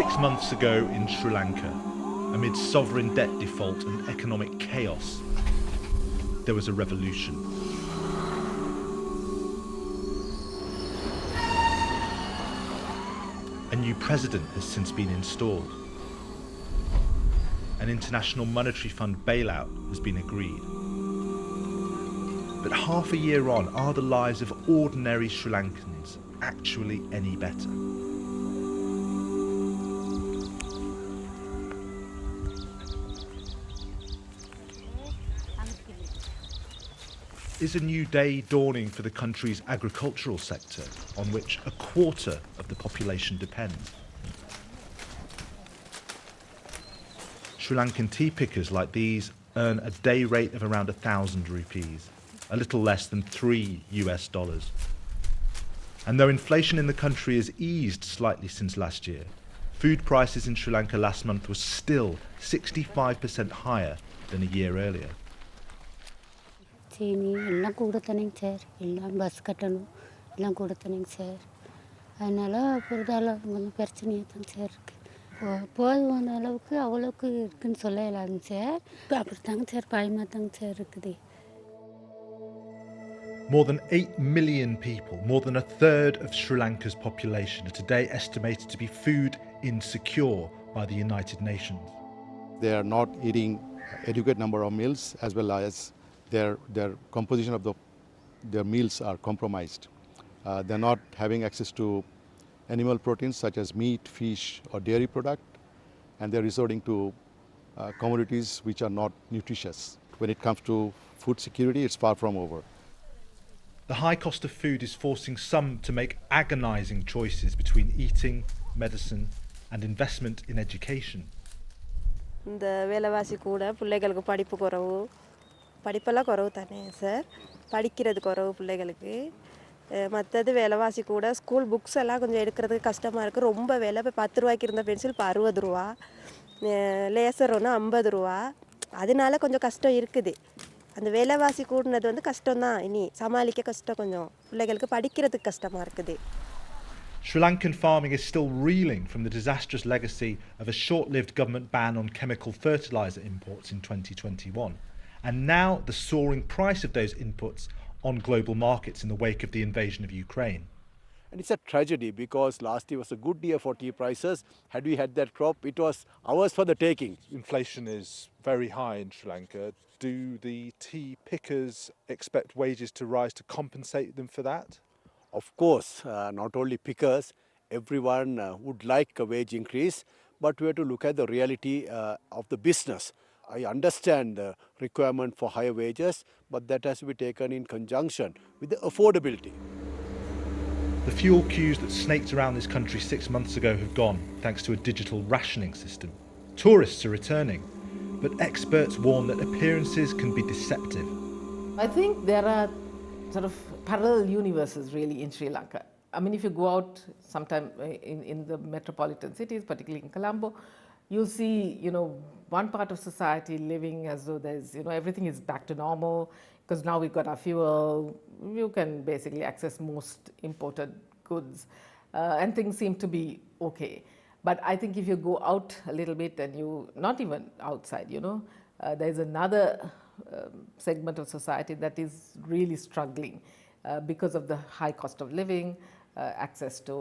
6 months ago in Sri Lanka, amid sovereign debt default and economic chaos, there was a revolution. A new president has since been installed. An International Monetary Fund bailout has been agreed. But half a year on, are the lives of ordinary Sri Lankans actually any better? Is a new day dawning for the country's agricultural sector, on which a quarter of the population depends? Sri Lankan tea pickers like these earn a day rate of around 1,000 rupees, a little less than $3. And though inflation in the country has eased slightly since last year, food prices in Sri Lanka last month were still 65% higher than a year earlier. சீனி எல்லாம் கூடத்தானேங்க sir எல்லாம் bus கட்டணும் எல்லாம் கூடத்தானேங்க sir அதனால் பொருளாதார கொஞ்சம் பிரச்சனையாக தாங்க சார் இருக்குது போதுமான அளவுக்கு அவ்வளோக்கு இருக்குதுன்னு சொல்ல இயலாதுங்க சார் அப்படி தாங்க சார் பயமாக தாங்க சார் இருக்குது. More than 8 million people, more than a third of Sri Lanka's population, are today estimated to be food insecure by the United Nations. They are not eating adequate number of meals, as well as their composition of their meals are compromised. They're not having access to animal proteins such as meat, fish or dairy product, and they're resorting to commodities which are not nutritious. When it comes to food security, it's far from over. The high cost of food is forcing some to make agonizing choices between eating, medicine and investment in education. இந்த வேலைவாசி கூட பிள்ளைகளுக்கு படிப்பு குறைவு படிப்பெல்லாம் குறைவு தானே sir படிக்கிறது குறைவு பிள்ளைகளுக்கு மற்றது விலைவாசி கூட ஸ்கூல் புக்ஸ் எல்லாம் கொஞ்சம் எடுக்கிறதுக்கு கஷ்டமாக இருக்குது ரொம்ப விலை இப்போ 10 ரூபாய்க்கு இருந்த பென்சில் இப்போ 60 ரூபா லேசர் ஒன்று 50 ரூபா அதனால கொஞ்சம் கஷ்டம் இருக்குது அந்த விலைவாசி கூடுனது வந்து கஷ்டம் தான் இனி சமாளிக்க கஷ்டம் கொஞ்சம் பிள்ளைகளுக்கு படிக்கிறதுக்கு கஷ்டமாக இருக்குது. Sri Lankan farming is still reeling from the disastrous legacy of a short-lived government ban on chemical fertiliser imports in 2021. And now the soaring price of those inputs on global markets in the wake of the invasion of Ukraine. And it's a tragedy because last year was a good year for tea prices. Had we had that crop, it was ours for the taking. Inflation is very high in Sri Lanka. Do the tea pickers expect wages to rise to compensate them for that? Of course, not only pickers, everyone would like a wage increase, but we have to look at the reality of the business. I understand the requirement for higher wages, but that has to be taken in conjunction with the affordability. The fuel queues that snaked around this country 6 months ago have gone, thanks to a digital rationing system. Tourists are returning, but experts warn that appearances can be deceptive. I think there are sort of parallel universes really in Sri Lanka. I mean, if you go out sometime in the metropolitan cities, particularly in Colombo, you'll see, one part of society living as though there's, everything is back to normal because now we've got our fuel, you can basically access most imported goods and things seem to be okay. But I think if you go out a little bit and not even outside, there's another segment of society that is really struggling because of the high cost of living, access to,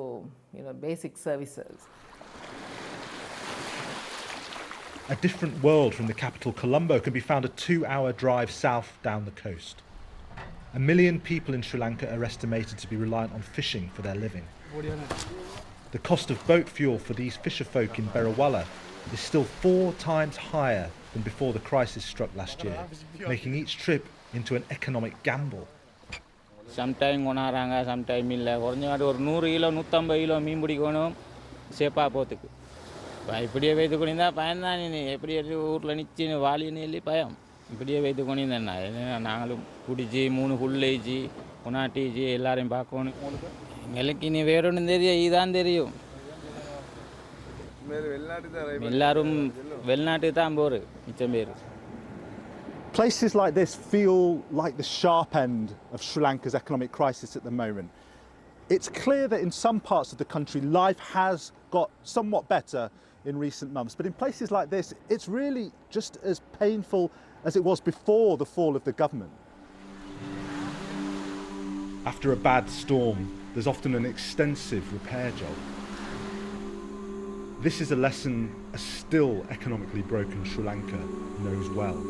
basic services. A different world from the capital Colombo can be found a 2-hour drive south down the coast. 1 million people in Sri Lanka are estimated to be reliant on fishing for their living. The cost of boat fuel for these fisherfolk in Berawala is still 4 times higher than before the crisis struck last year, making each trip into an economic gamble. Sometimes கொண்டாடுறாங்க sometimes இல்லை குறைஞ்ச ஒரு 100 kilo 150 kilo மீன் பிடிக்கணும் சேப்பாக போகிறதுக்கு இப்படியே வைத்து கொண்டிருந்தா பயம்தான் நீ எப்படி ஊரில் நிற்சி வாலின்னு சொல்லி பயம் இப்படியே வைத்து கொண்டிருந்தேன் நாங்களும் பிடிச்சி 3 புல்லேஜி கொண்டாட்டிச்சு எல்லாரையும் பார்க்கணும் எங்களுக்கு இனி வேற ஒன்றும் தெரியும் இதுதான் தெரியும் எல்லாரும் வெளிநாட்டுக்கு தான் போகிற மிச்சம் பேர். Places like this feel like the sharp end of Sri Lanka's economic crisis at the moment. It's clear that in some parts of the country life has got somewhat better in recent months, but in places like this, it's really just as painful as it was before the fall of the government. After a bad storm, there's often an extensive repair job. This is a lesson a still economically broken Sri Lanka knows well.